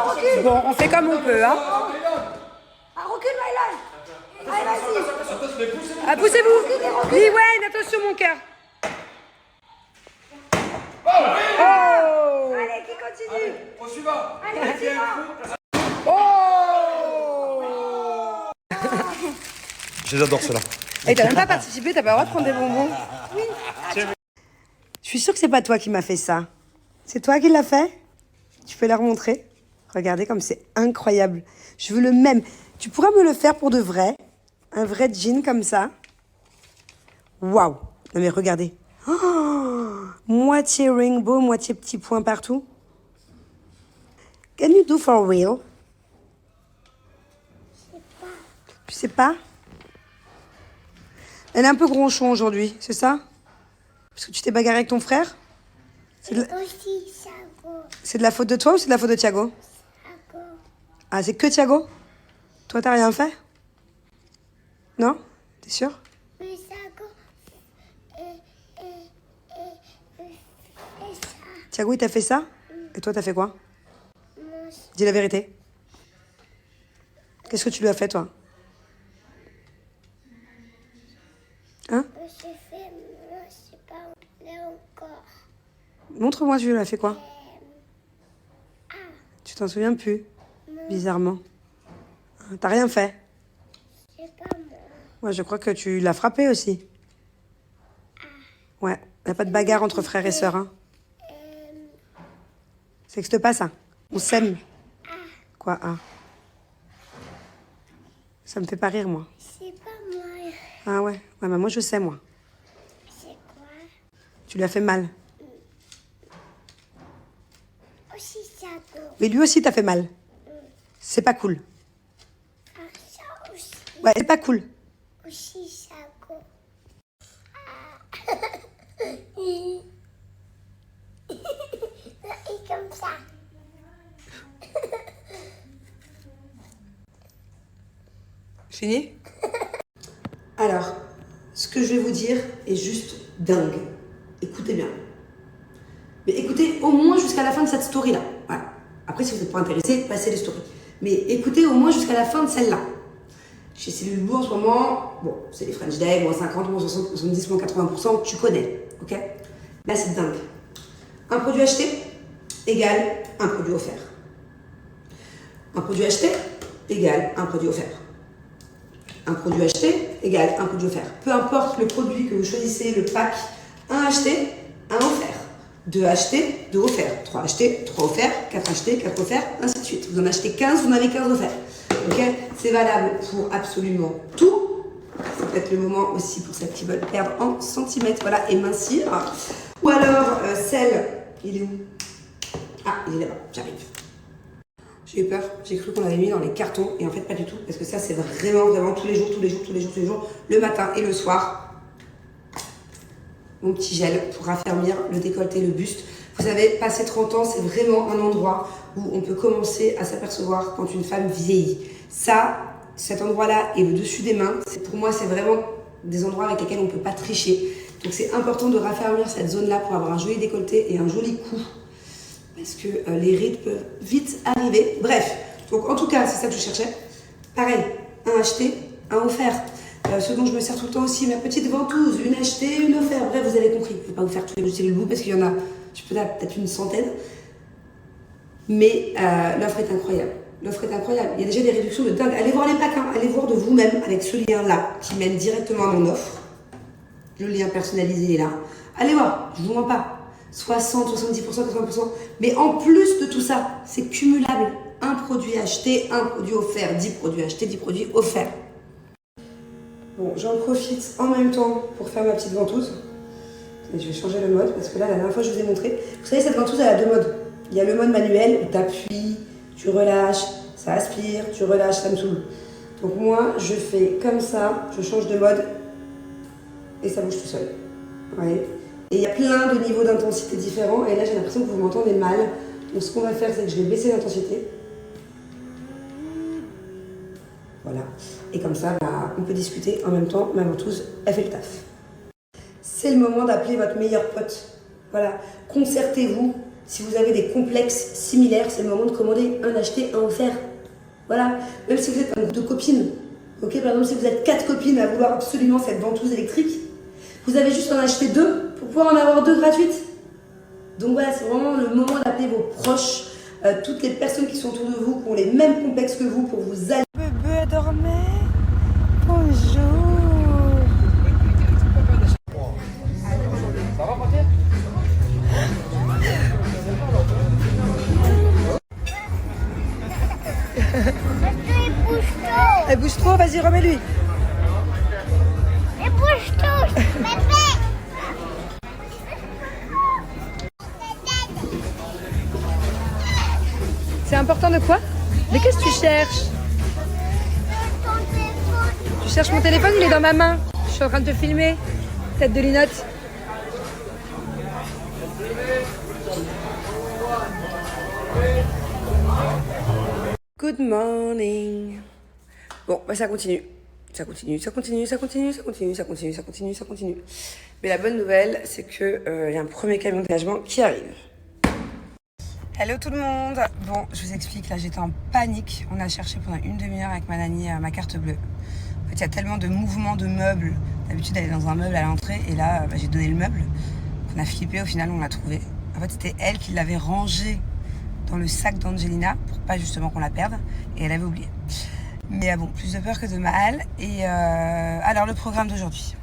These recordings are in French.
recule. Bon, on fait comme on peut, hein. Ah, recule, Mylan. Allez, vas-y. Ah, poussez-vous. Liwen, attention mon cœur. Oh. Allez, qui continue? Au suivant. Allez, suivant. Oh. Je les adore ceux-là. Et t'as même pas participé, t'as pas le droit de prendre des bonbons. Oui. Je suis sûre que c'est pas toi qui m'as fait ça. C'est toi qui l'as fait? Tu peux leur montrer? Regardez comme c'est incroyable. Je veux le même. Tu pourras me le faire pour de vrai? Un vrai jean comme ça? Waouh! Non mais regardez. Oh, moitié rainbow, moitié petit point partout. Can you do for real? Tu sais pas? Elle est un peu gronchon aujourd'hui, c'est ça? Parce que tu t'es bagarré avec ton frère? C'est de la faute de toi ou c'est de la faute de Thiago? Ah, c'est que Thiago? Toi, t'as rien fait? Non? T'es sûr? Thiago, il t'a fait ça? Et toi, t'as fait quoi? Dis la vérité. Qu'est-ce que tu lui as fait, toi? Hein? Montre-moi, tu lui as fait quoi? Tu t'en souviens plus? Bizarrement. T'as rien fait? Ouais, je crois que tu l'as frappé aussi. Ouais, il n'y a pas de bagarre entre frères et sœurs, hein. Ça n'existe pas, ça. On s'aime. Quoi, ah? Ça me fait pas rire, moi. C'est pas moi. Ah ouais? Ouais, mais moi, je sais, moi. C'est quoi? Tu lui as fait mal. Aussi Thiago. Mais lui aussi, t'as fait mal. C'est pas cool. Ah, ça aussi. Ouais, c'est pas cool. Aussi Thiago. Ah. Il est comme ça. Fini? Alors, ce que je vais vous dire est juste dingue. Écoutez bien. Mais écoutez au moins jusqu'à la fin de cette story-là. Voilà. Après, si vous n'êtes pas intéressé, passez les stories. Mais écoutez au moins jusqu'à la fin de celle-là. Chez Cellule Blue en ce moment, bon, c'est les French Day, moins 50, moins 60, moins 70, moins 80%, tu connais, ok? Là, c'est dingue. Un produit acheté égale un produit offert. Un produit acheté égale un produit offert. Un produit acheté égale un produit offert. Peu importe le produit que vous choisissez, le pack, un acheté, un offert. 2 achetés, 2 offerts. 3 achetés, 3 offerts. 4 achetés, 4 offerts, ainsi de suite. Vous en achetez 15, vous en avez 15 offerts. Ok? C'est valable pour absolument tout. C'est peut-être le moment aussi pour celles qui veulent perdre en centimètres, voilà, et mincir. Ou alors, celle, il est où? Ah, il est là-bas, j'arrive. J'ai eu peur, j'ai cru qu'on l'avait mis dans les cartons, et en fait pas du tout, parce que ça c'est vraiment tous les jours, le matin et le soir. Mon petit gel pour raffermir le décolleté, le buste. Vous savez, passé 30 ans, c'est vraiment un endroit où on peut commencer à s'apercevoir quand une femme vieillit. Ça, cet endroit-là et le dessus des mains, pour moi, c'est vraiment des endroits avec lesquels on ne peut pas tricher. Donc c'est important de raffermir cette zone-là pour avoir un joli décolleté et un joli cou. Parce que les rides peuvent vite arriver. Bref, donc en tout cas, c'est ça que je cherchais. Pareil, un acheté, un offert. Ce dont je me sers tout le temps aussi, ma petite ventouse, une achetée, une offerte. Bref, vous avez compris. Je ne vais pas vous faire tous les Cellule Blue parce qu'il y en a, je peux dire, peut-être une centaine. Mais l'offre est incroyable. L'offre est incroyable. Il y a déjà des réductions de dingue. Allez voir les packs, hein. Allez voir de vous-même avec ce lien-là qui mène directement à mon offre. Le lien personnalisé est là. Allez voir, je ne vous mens pas. 60, 70%, 80%. Mais en plus de tout ça, c'est cumulable. Un produit acheté, un produit offert. 10 produits achetés, 10 produits offerts. Bon, j'en profite en même temps pour faire ma petite ventouse. Et je vais changer le mode parce que là, la dernière fois, je vous ai montré. Vous savez, cette ventouse, elle a 2 modes. Il y a le mode manuel où tu appuies, tu relâches, ça aspire, tu relâches, ça me saoule. Donc moi, je fais comme ça, je change de mode et ça bouge tout seul. Vous voyez ? Et il y a plein de niveaux d'intensité différents. Et là, j'ai l'impression que vous m'entendez mal. Donc ce qu'on va faire, c'est que je vais baisser l'intensité. Voilà. Et comme ça, bah, on peut discuter en même temps. Ma ventouse, elle fait le taf. C'est le moment d'appeler votre meilleur pote. Voilà. Concertez-vous Si vous avez des complexes similaires, c'est le moment de commander un acheté, un offert. Voilà. Même si vous êtes un groupe de copines, ok, par exemple, si vous êtes 4 copines à vouloir absolument cette ventouse électrique, vous avez juste à en acheter 2 pour pouvoir en avoir 2 gratuites. Donc voilà, c'est vraiment le moment d'appeler vos proches, toutes les personnes qui sont autour de vous, qui ont les mêmes complexes que vous, pour vous allier. Bébé dormait. Bonjour. Il bouge tout. Elle bouge trop, vas-y, remets-lui. Il bouge tout. Bébé. C'est important de quoi? Mais qu'est-ce que tu cherches? Ton téléphone. Tu cherches mon téléphone, il est dans ma main. Je suis en train de te filmer. Tête de linotte. Good morning. Bon, bah ça continue. Ça continue. Mais la bonne nouvelle, c'est que y a un premier camion de déménagement qui arrive. Hello tout le monde. Bon, je vous explique, là j'étais en panique. On a cherché pendant une demi-heure avec ma nanny ma carte bleue. En fait, il y a tellement de mouvements de meubles. D'habitude, elle est dans un meuble à l'entrée et là, j'ai donné le meuble. On a flippé, au final, on l'a trouvé. En fait, c'était elle qui l'avait rangé dans le sac d'Angelina pour pas justement qu'on la perde et elle avait oublié. Mais bon, plus de peur que de mal. Et alors, le programme d'aujourd'hui.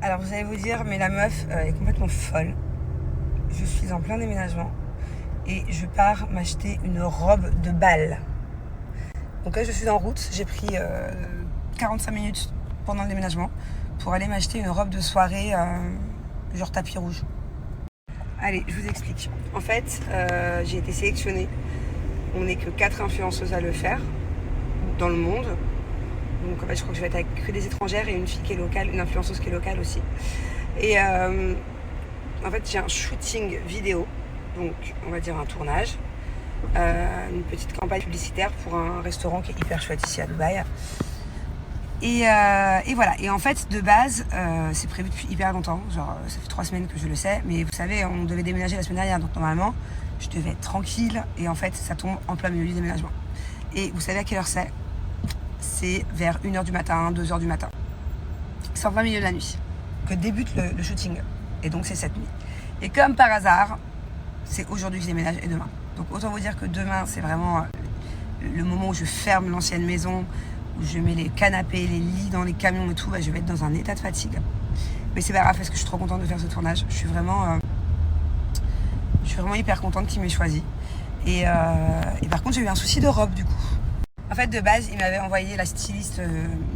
Alors, vous allez vous dire, mais la meuf est complètement folle. Je suis en plein déménagement. Et je pars m'acheter une robe de bal. Donc là, je suis en route. J'ai pris 45 minutes pendant le déménagement pour aller m'acheter une robe de soirée genre tapis rouge. Allez, je vous explique. En fait, j'ai été sélectionnée. On n'est que 4 influenceuses à le faire dans le monde. Donc en fait, je crois que je vais être avec que des étrangères et une fille qui est locale, une influenceuse qui est locale aussi. Et en fait, j'ai un shooting vidéo. Donc, on va dire un tournage, une petite campagne publicitaire pour un restaurant qui est hyper chouette ici à Dubaï. Et voilà. Et en fait, de base, c'est prévu depuis hyper longtemps. Genre, ça fait 3 semaines que je le sais. Mais vous savez, on devait déménager la semaine dernière. Donc, normalement, je devais être tranquille. Et en fait, ça tombe en plein milieu du déménagement. Et vous savez à quelle heure c'est? C'est vers 1h du matin, 2h du matin. C'est en plein milieu de la nuit que débute le shooting. Et donc, c'est cette nuit. Et comme par hasard, c'est aujourd'hui que je déménage et demain. Donc autant vous dire que demain, c'est vraiment le moment où je ferme l'ancienne maison, où je mets les canapés, les lits dans les camions et tout. Bah, je vais être dans un état de fatigue. Mais c'est pas grave parce que je suis trop contente de faire ce tournage. Je suis vraiment hyper contente qu'il m'ait choisi. Et par contre, j'ai eu un souci de robe du coup. En fait, de base, il m'avait envoyé, la styliste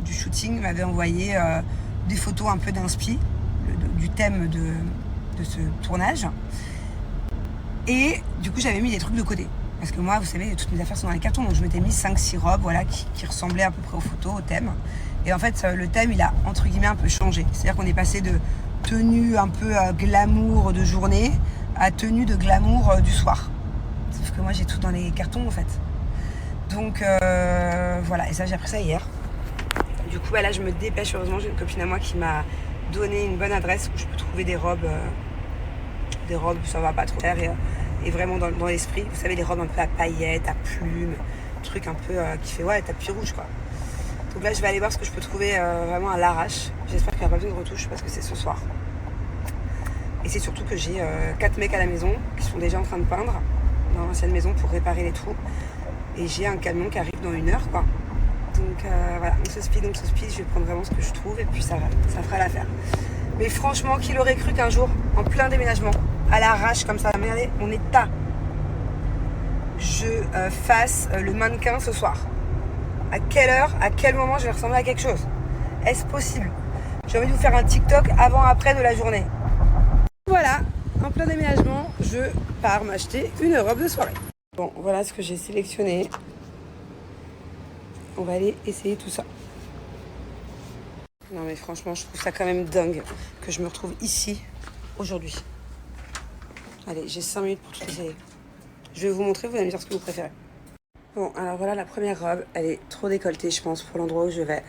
du shooting m'avait envoyé des photos un peu d'inspi du thème de ce tournage. Et du coup, j'avais mis des trucs de côté. Parce que moi, vous savez, toutes mes affaires sont dans les cartons. Donc, je m'étais mis 5-6 robes voilà, qui ressemblaient à peu près aux photos, au thème. Et en fait, le thème, il a, entre guillemets, un peu changé. C'est-à-dire qu'on est passé de tenue un peu glamour de journée à tenue de glamour du soir. Sauf que moi, j'ai tout dans les cartons, en fait. Donc, voilà. Et ça, j'ai appris ça hier. Du coup, là, je me dépêche. Heureusement, j'ai une copine à moi qui m'a donné une bonne adresse où je peux trouver des robes où ça va pas trop faire et vraiment dans l'esprit. Vous savez, les robes un peu à paillettes, à plumes, truc un peu qui fait ouais, tapis rouge quoi. Donc là, je vais aller voir ce que je peux trouver vraiment à l'arrache. J'espère qu'il n'y aura pas besoin de retouche parce que c'est ce soir. Et c'est surtout que j'ai 4 mecs à la maison qui sont déjà en train de peindre dans l'ancienne maison pour réparer les trous. Et j'ai un camion qui arrive dans 1 heure quoi. Donc voilà, on se speed, je vais prendre vraiment ce que je trouve et puis ça fera l'affaire. Mais franchement, qui l'aurait cru qu'un jour, en plein déménagement, à l'arrache comme ça, regardez mon état, je fasse le mannequin ce soir. À quelle heure, à quel moment je vais ressembler à quelque chose? Est-ce possible? J'ai envie de vous faire un TikTok avant-après de la journée. Voilà, en plein déménagement, je pars m'acheter une robe de soirée. Bon, voilà ce que j'ai sélectionné. On va aller essayer tout ça. Non mais franchement, je trouve ça quand même dingue que je me retrouve ici, aujourd'hui. Allez, j'ai 5 minutes pour tout essayer. Je vais vous montrer, vous allez me dire ce que vous préférez. Bon, alors voilà la première robe. Elle est trop décolletée, je pense, pour l'endroit où je vais.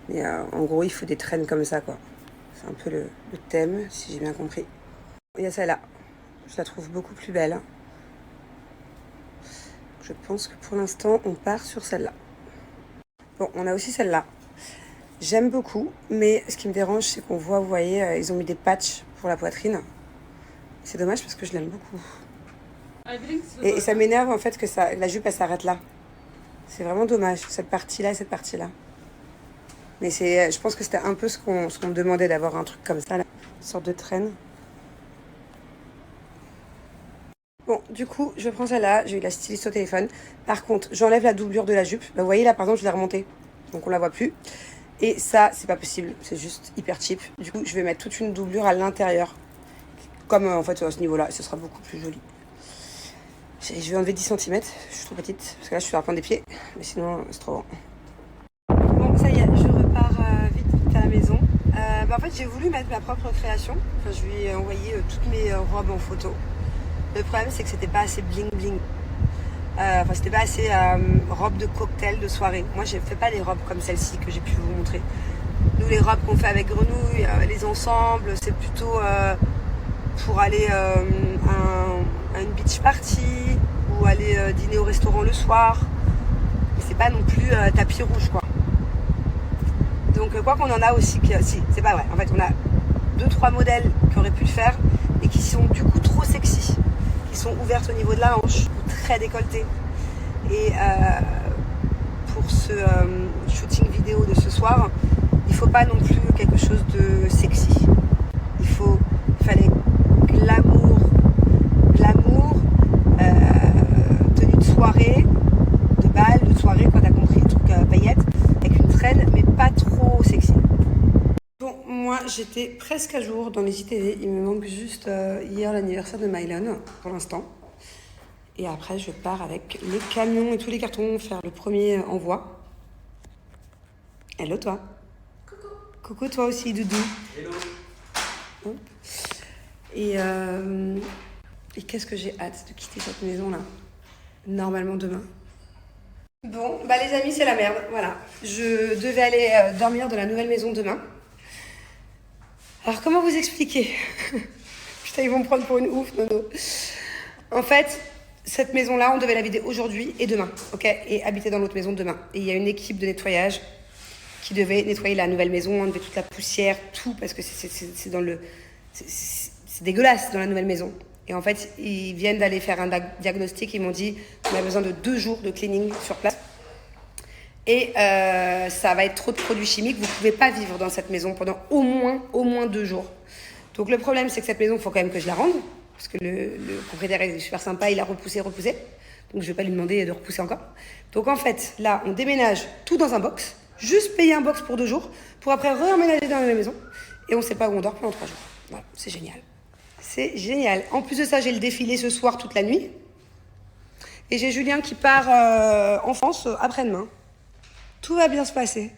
Mais en gros, il faut des traînes comme ça, quoi. C'est un peu le thème, si j'ai bien compris. Il y a celle-là. Je la trouve beaucoup plus belle. Je pense que pour l'instant, on part sur celle-là. Bon, on a aussi celle-là. J'aime beaucoup, mais ce qui me dérange, c'est qu'on voit, vous voyez, ils ont mis des patchs pour la poitrine. C'est dommage parce que je l'aime beaucoup. Et ça m'énerve en fait que la jupe, elle s'arrête là. C'est vraiment dommage, cette partie-là et cette partie-là. Mais je pense que c'était un peu ce qu'on me demandait, d'avoir un truc comme ça, là. Une sorte de traîne. Bon, du coup, je prends celle-là. J'ai eu la styliste au téléphone. Par contre, j'enlève la doublure de la jupe. Bah, vous voyez, là, par exemple, je l'ai remontée. Donc, on la voit plus. Et ça, c'est pas possible. C'est juste hyper cheap. Du coup, je vais mettre toute une doublure à l'intérieur. Comme, en fait, à ce niveau-là. Ce sera beaucoup plus joli. Je vais enlever 10 cm. Je suis trop petite. Parce que là, je suis à la pointe des pieds. Mais sinon, c'est trop grand. Bon, ça y est. Je repars vite à la maison. En fait, j'ai voulu mettre ma propre création. Enfin, je lui ai envoyé toutes mes robes en photo. Le problème, c'est que c'était pas assez bling bling. Enfin, c'était pas assez robe de cocktail de soirée. Moi, je fais pas les robes comme celle-ci que j'ai pu vous montrer. Nous, les robes qu'on fait avec Grenouille, les ensembles, c'est plutôt pour aller à une beach party ou aller dîner au restaurant le soir. Mais c'est pas non plus tapis rouge, quoi. Donc, quoi qu'on en a aussi, si, c'est pas vrai. En fait, on a 2-3 modèles qui auraient pu le faire et qui sont du coup trop sexy. Qui sont ouvertes au niveau de la hanche, ou très décolletées. Et pour ce shooting vidéo de ce soir, il faut pas non plus quelque chose de sexy. Il fallait glamour, tenue de soirée, de bal, de soirée, quand t'as compris, le truc paillettes, avec une traîne, mais pas trop sexy. Bon, moi j'étais presque à jour dans les ITV. Il me manque juste hier l'anniversaire de Mylon pour l'instant. Et après je pars avec les camions et tous les cartons faire le premier envoi. Hello toi. Coucou. Coucou toi aussi Doudou. Hello. Hop. Et qu'est-ce que j'ai hâte de quitter cette maison là. Normalement demain. Bon, bah les amis, c'est la merde, voilà. Je devais aller dormir dans la nouvelle maison demain. Alors, comment vous expliquer? Putain, ils vont me prendre pour une ouf, Nono. En fait, cette maison-là, on devait la vider aujourd'hui et demain, ok? Et habiter dans l'autre maison demain. Et il y a une équipe de nettoyage qui devait nettoyer la nouvelle maison, enlever toute la poussière, tout, parce que c'est dans le... C'est dégueulasse dans la nouvelle maison. Et en fait, ils viennent d'aller faire un diagnostic. Ils m'ont dit, on a besoin de 2 jours de cleaning sur place. Et ça va être trop de produits chimiques. Vous ne pouvez pas vivre dans cette maison pendant au moins 2 jours. Donc le problème, c'est que cette maison, il faut quand même que je la rende. Parce que le propriétaire est super sympa, il a repoussé. Donc je ne vais pas lui demander de repousser encore. Donc en fait, là, on déménage tout dans un box. Juste payer un box pour 2 jours. Pour après re-emménager dans la même maison. Et on ne sait pas où on dort pendant 3 jours. Voilà, c'est génial. C'est génial. En plus de ça, j'ai le défilé ce soir toute la nuit. Et j'ai Julien qui part en France après-demain. Tout va bien se passer.